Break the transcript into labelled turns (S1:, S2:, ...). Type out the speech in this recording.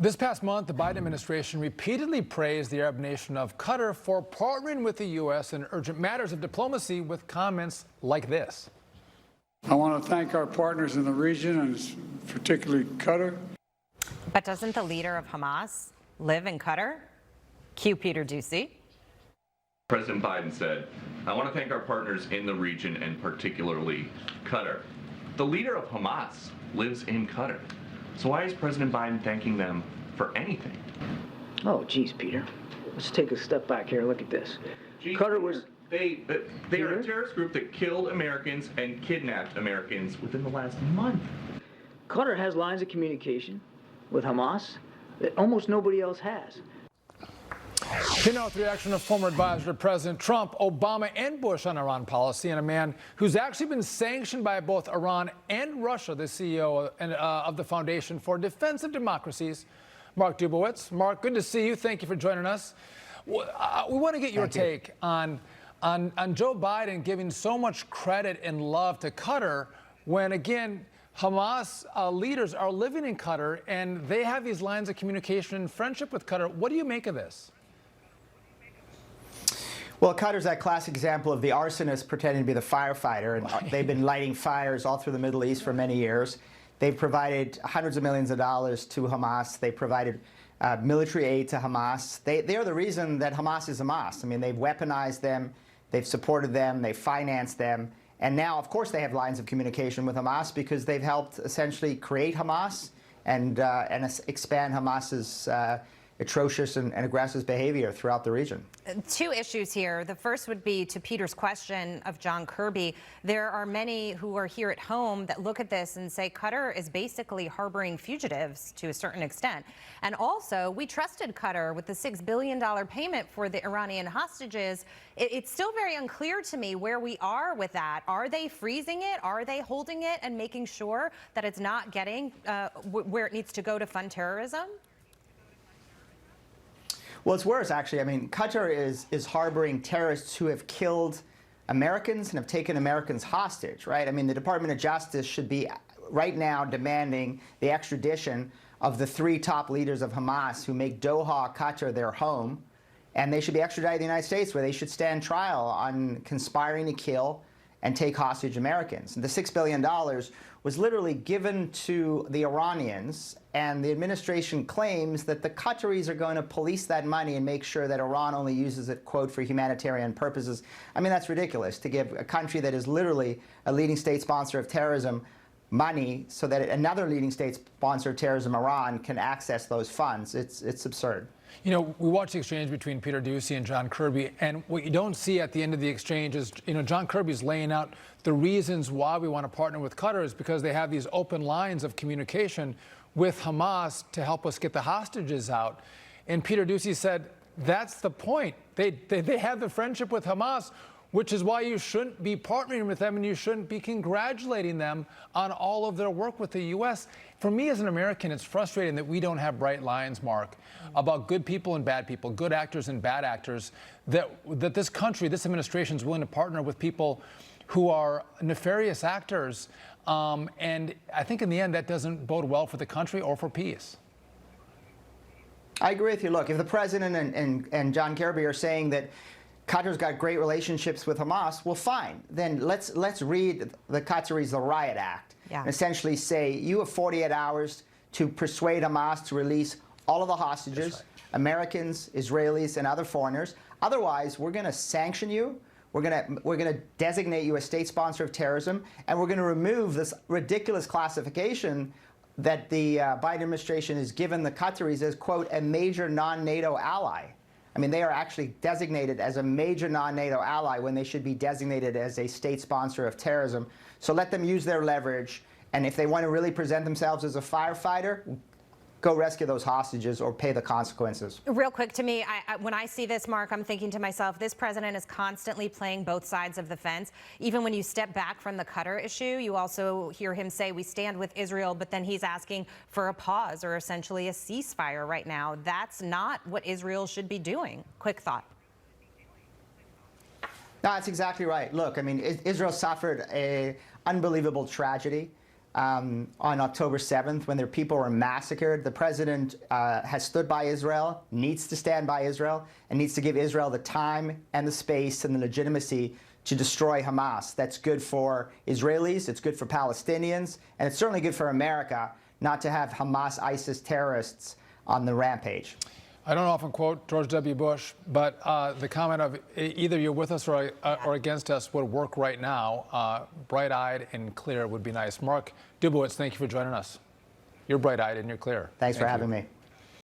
S1: This past month, the Biden administration repeatedly praised the Arab nation of Qatar for partnering with the U.S. in urgent matters of diplomacy with comments like this.
S2: I want to thank our partners in the region, and particularly Qatar.
S3: But doesn't the leader of Hamas live in Qatar? Cue Peter Doocy.
S4: President Biden said, I want to thank our partners in the region and particularly Qatar. The leader of Hamas lives in Qatar. So why is President Biden thanking them for anything?
S5: Oh, geez, Peter. Let's take a step back here. Look at this. Qatar was...
S4: They are a terrorist group that killed Americans and kidnapped Americans within the last month.
S5: Qatar has lines of communication with Hamas that almost nobody else has.
S1: You know, the reaction of former advisor to President Trump, Obama, and Bush on Iran policy, and a man who's actually been sanctioned by both Iran and Russia, the CEO of the Foundation for Defense of Democracies, Mark Dubowitz. Mark, good to see you. Thank you for joining us. We want to get your take on Joe Biden giving so much credit and love to Qatar when, again, Hamas leaders are living in Qatar and they have these lines of communication and friendship with Qatar. What do you make of this?
S6: Well, Qatar's that classic example of the arsonist pretending to be the firefighter, and they've been lighting fires all through the Middle East for many years. They've provided hundreds of millions of dollars to Hamas. They provided military aid to Hamas. They are the reason that Hamas is Hamas. I mean, they've weaponized them, they've supported them, they've financed them, and now, of course, they have lines of communication with Hamas because they've helped essentially create Hamas and expand Hamas's atrocious and aggressive behavior throughout the region.
S3: Two issues here. The first would be to Peter's question of John Kirby. There are many who are here at home that look at this and say Qatar is basically harboring fugitives to a certain extent. And also, we trusted Qatar with the $6 billion payment for the Iranian hostages. It's still very unclear to me where we are with that. Are they freezing it? Are they holding it and making sure that it's not getting where it needs to go to fund terrorism?
S6: Well, it's worse, actually. I mean, Qatar is harboring terrorists who have killed Americans and have taken Americans hostage, right? I mean, the Department of Justice should be right now demanding the extradition of the 3 top leaders of Hamas who make Doha, Qatar, their home, and they should be extradited to the United States, where they should stand trial on conspiring to kill and take hostage Americans. And the $6 billion was literally given to the Iranians, and the administration claims that the Qataris are going to police that money and make sure that Iran only uses it, quote, for humanitarian purposes. I mean, that's ridiculous, to give a country that is literally a leading state sponsor of terrorism money so that another leading state sponsor of terrorism, Iran, can access those funds. It's absurd.
S1: You know, we watched the exchange between Peter Doocy and John Kirby, and what you don't see at the end of the exchange is, you know, John Kirby's laying out the reasons why we want to partner with Qatar is because they have these open lines of communication with Hamas to help us get the hostages out. And Peter Doocy said, that's the point. They have the friendship with Hamas, which is why you shouldn't be partnering with them and you shouldn't be congratulating them on all of their work with the U.S. For me as an American, it's frustrating that we don't have bright lines, Mark, about good people and bad people, good actors and bad actors, that this country, this administration is willing to partner with people who are nefarious actors. And I think in the end, that doesn't bode well for the country or for peace.
S6: I agree with you. Look, if the president and John Kirby are saying that Qatar's got great relationships with Hamas, well, fine. Then let's read the Qataris the Riot Act and essentially say you have 48 hours to persuade Hamas to release all of the hostages, Americans, Israelis, and other foreigners. Otherwise, we're going to sanction you. We're going to designate you a state sponsor of terrorism, and we're going to remove this ridiculous classification that the Biden administration has given the Qataris as, quote, a major non-NATO ally. I mean, they are actually designated as a major non-NATO ally when they should be designated as a state sponsor of terrorism. So let them use their leverage, and if they want to really present themselves as a firefighter, go rescue those hostages or pay the consequences.
S3: Real quick, to me, when I see this, Mark, I'm thinking to myself, this president is constantly playing both sides of the fence. Even when you step back from the Qatar issue, you also hear him say we stand with Israel, but then he's asking for a pause or essentially a ceasefire right now. That's not what Israel should be doing. Quick thought.
S6: No, that's exactly right. Look, I mean, Israel suffered an unbelievable tragedy. on October 7th when their people were massacred. The president has stood by Israel, needs to stand by Israel, and needs to give Israel the time and the space and the legitimacy to destroy Hamas. That's good for Israelis, it's good for Palestinians, and it's certainly good for America not to have Hamas, ISIS terrorists on the rampage.
S1: I don't often quote George W. Bush, but the comment of either you're with us or against us would work right now. Bright-eyed and clear would be nice. Mark Dubowitz, thank you for joining us. You're bright-eyed and you're clear.
S6: Thanks for having me.